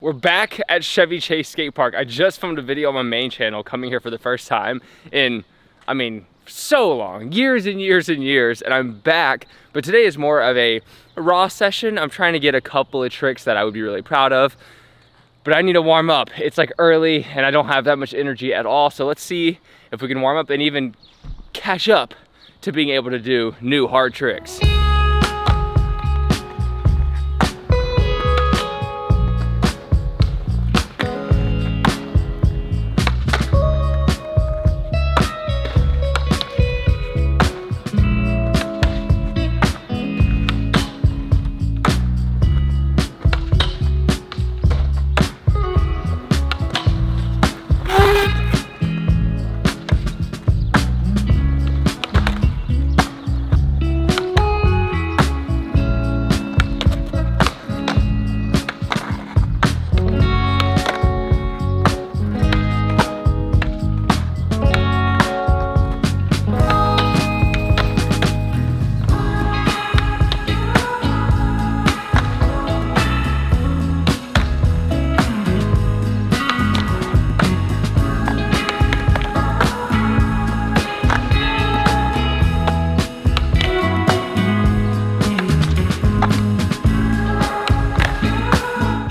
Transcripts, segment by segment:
We're back at Chevy Chase Skate Park. I just filmed a video on my main channel coming here for the first time in, so long, years and years and years, and I'm back. But today is more of a raw session. I'm trying to get a couple of tricks that I would be really proud of, but I need to warm up. It's like early and I don't have that much energy at all. So let's see if we can warm up and even catch up to being able to do new hard tricks.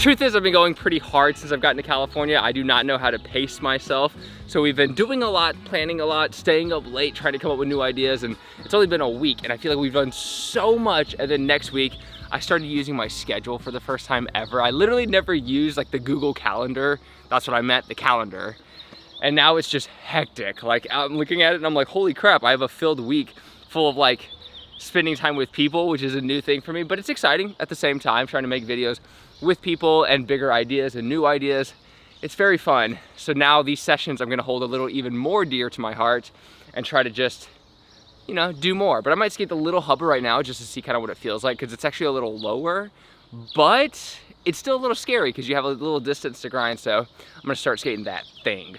Truth is, I've been going pretty hard since I've gotten to California. I do not know how to pace myself. So we've been doing a lot, planning a lot, staying up late, trying to come up with new ideas. And it's only been a week and I feel like we've done so much. And then next week, I started using my schedule for the first time ever. I literally never used like the Google Calendar. That's what I meant, the calendar. And now it's just hectic. Like I'm looking at it and I'm like, holy crap, I have a filled week full of like spending time with people, which is a new thing for me, but it's exciting at the same time, trying to make videos with people and bigger ideas and new ideas. It's very fun. So now these sessions I'm gonna hold a little even more dear to my heart and try to just, do more. But I might skate the little hubba right now just to see kind of what it feels like, because it's actually a little lower, but it's still a little scary because you have a little distance to grind. So I'm gonna start skating that thing.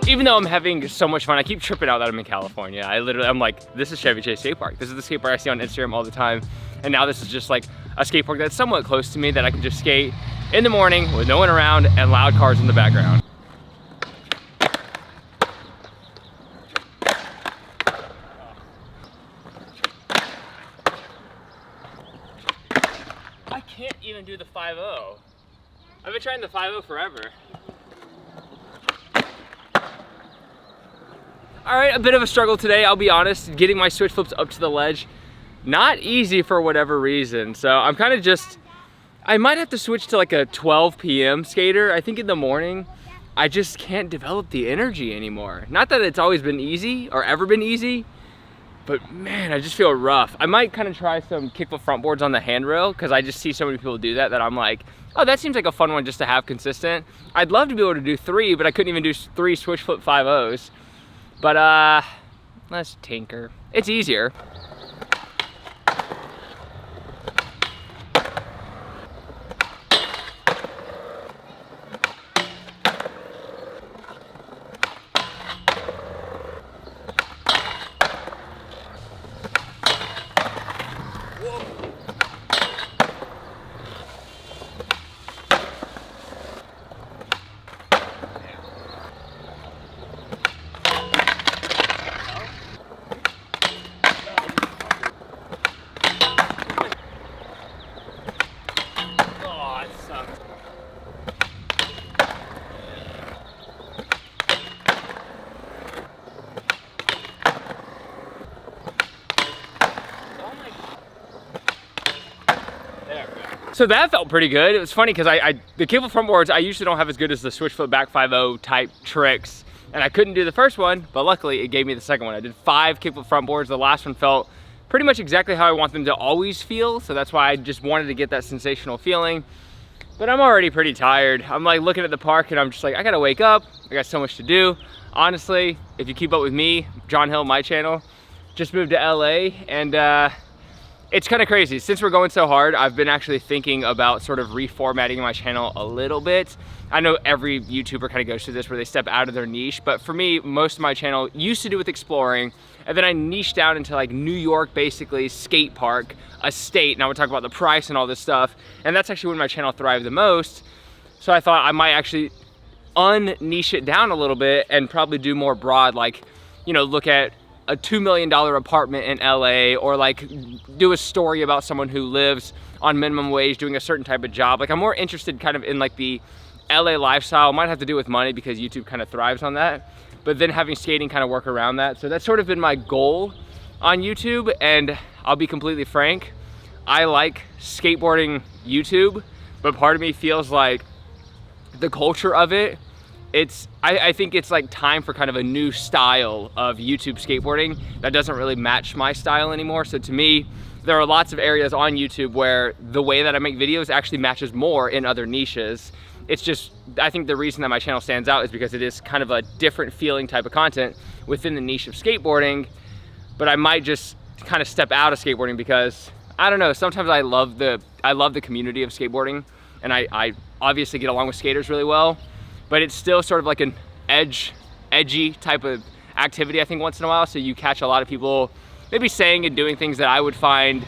Even though I'm having so much fun, I keep tripping out that I'm in California. I'm like, this is Chevy Chase Skate Park. This is the skate park I see on Instagram all the time. And now this is just like a skate park that's somewhat close to me that I can just skate in the morning with no one around and loud cars in the background. I can't even do the 5-0. I've been trying the 5-0 forever. All right, a bit of a struggle today, I'll be honest. Getting my switch flips up to the ledge, not easy for whatever reason. So I'm kind of just, I might have to switch to like a 12 p.m. skater. I think in the morning, I just can't develop the energy anymore. Not that it's always been easy or ever been easy, but man, I just feel rough. I might kind of try some kickflip front boards on the handrail because I just see so many people do that I'm like, oh, that seems like a fun one just to have consistent. I'd love to be able to do 3, but I couldn't even do 3 switch flip 5-0s. But let's tinker. It's easier. So that felt pretty good. It was funny because the kickflip front boards, I usually don't have as good as the switch flip back 5-0 type tricks. And I couldn't do the first one, but luckily it gave me the second one. I did 5 kickflip front boards. The last one felt pretty much exactly how I want them to always feel. So that's why I just wanted to get that sensational feeling. But I'm already pretty tired. I'm like looking at the park and I'm just like, I gotta wake up. I got so much to do. Honestly, if you keep up with me, John Hill, my channel, just moved to LA, and it's kind of crazy. Since we're going so hard, I've been actually thinking about sort of reformatting my channel a little bit. I know every YouTuber kind of goes through this where they step out of their niche, but for me, most of my channel used to do with exploring, and then I niched down into like New York, basically, skate park, a state, and I would talk about the price and all this stuff, and that's actually when my channel thrived the most. So I thought I might actually un-niche it down a little bit and probably do more broad, like, you know, look at a $2 million apartment in LA, or like do a story about someone who lives on minimum wage doing a certain type of job. Like, I'm more interested kind of in like the LA lifestyle. Might have to do with money because YouTube kind of thrives on that, but then having skating kind of work around that. So that's sort of been my goal on YouTube, and I'll be completely frank, I like skateboarding YouTube, but part of me feels like the culture of it, I think it's like time for kind of a new style of YouTube skateboarding that doesn't really match my style anymore. So to me, there are lots of areas on YouTube where the way that I make videos actually matches more in other niches. It's just, I think the reason that my channel stands out is because it is kind of a different feeling type of content within the niche of skateboarding. But I might just kind of step out of skateboarding because, I don't know, sometimes I love the community of skateboarding, and I obviously get along with skaters really well, but it's still sort of like an edgy type of activity, I think, once in a while. So you catch a lot of people maybe saying and doing things that I would find,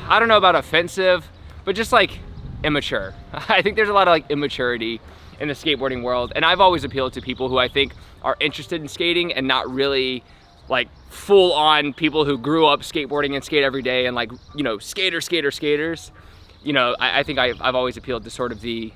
I don't know about offensive, but just like immature. I think there's a lot of like immaturity in the skateboarding world, and I've always appealed to people who I think are interested in skating and not really like full on people who grew up skateboarding and skate every day and like, you know, skaters. You know, I think I've always appealed to sort of the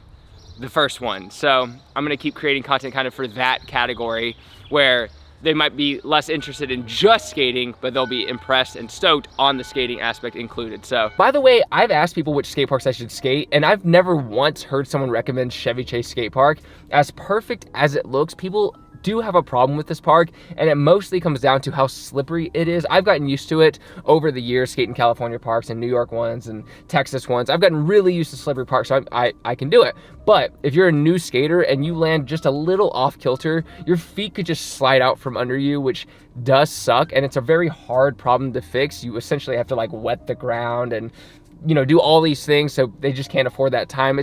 first one. So I'm gonna keep creating content kind of for that category where they might be less interested in just skating, but they'll be impressed and stoked on the skating aspect included. So, by the way, I've asked people which skate parks I should skate, and I've never once heard someone recommend Chevy Chase Skate Park. As perfect as it looks, people do have a problem with this park, and it mostly comes down to how slippery it is. I've gotten used to it over the years, skating California parks and New York ones and Texas ones. I've gotten really used to slippery parks, so I can do it. But if you're a new skater and you land just a little off kilter, your feet could just slide out from under you, which does suck, and it's a very hard problem to fix. You essentially have to like wet the ground and, you know, do all these things, so they just can't afford that time.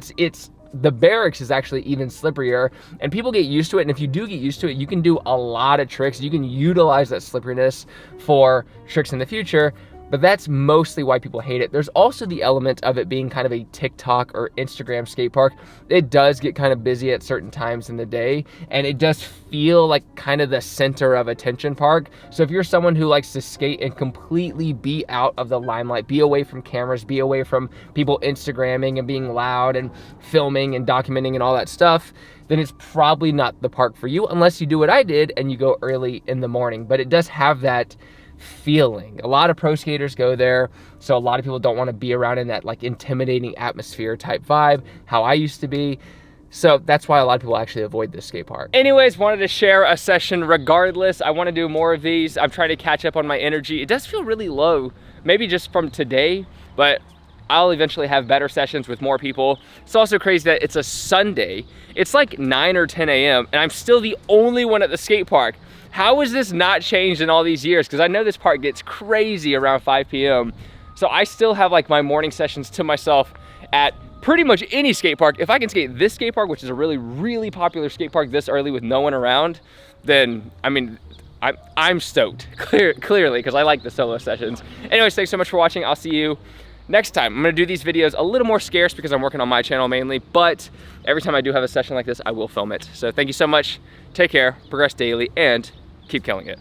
The barracks is actually even slipperier, and people get used to it, and if you do get used to it, you can do a lot of tricks. You can utilize that slipperiness for tricks in the future, but that's mostly why people hate it. There's also the element of it being kind of a TikTok or Instagram skate park. It does get kind of busy at certain times in the day, and it does feel like kind of the center of attention park. So if you're someone who likes to skate and completely be out of the limelight, be away from cameras, be away from people Instagramming and being loud and filming and documenting and all that stuff, then it's probably not the park for you, unless you do what I did and you go early in the morning. But it does have that feeling. A lot of pro skaters go there, so a lot of people don't want to be around in that like intimidating atmosphere type vibe, how I used to be. So that's why a lot of people actually avoid this skate park. Anyways, wanted to share a session regardless. I want to do more of these. I'm trying to catch up on my energy. It does feel really low, maybe just from today, but I'll eventually have better sessions with more people. It's also crazy that it's a Sunday. It's like 9 or 10 a.m. and I'm still the only one at the skate park. How has this not changed in all these years? Because I know this park gets crazy around 5 p.m. So I still have like my morning sessions to myself at pretty much any skate park. If I can skate this skate park, which is a really, really popular skate park this early with no one around, then, I mean, I'm stoked, clearly, because I like the solo sessions. Anyways, thanks so much for watching. I'll see you next time. I'm gonna do these videos a little more scarce because I'm working on my channel mainly, but every time I do have a session like this, I will film it. So thank you so much. Take care, progress daily, and keep killing it.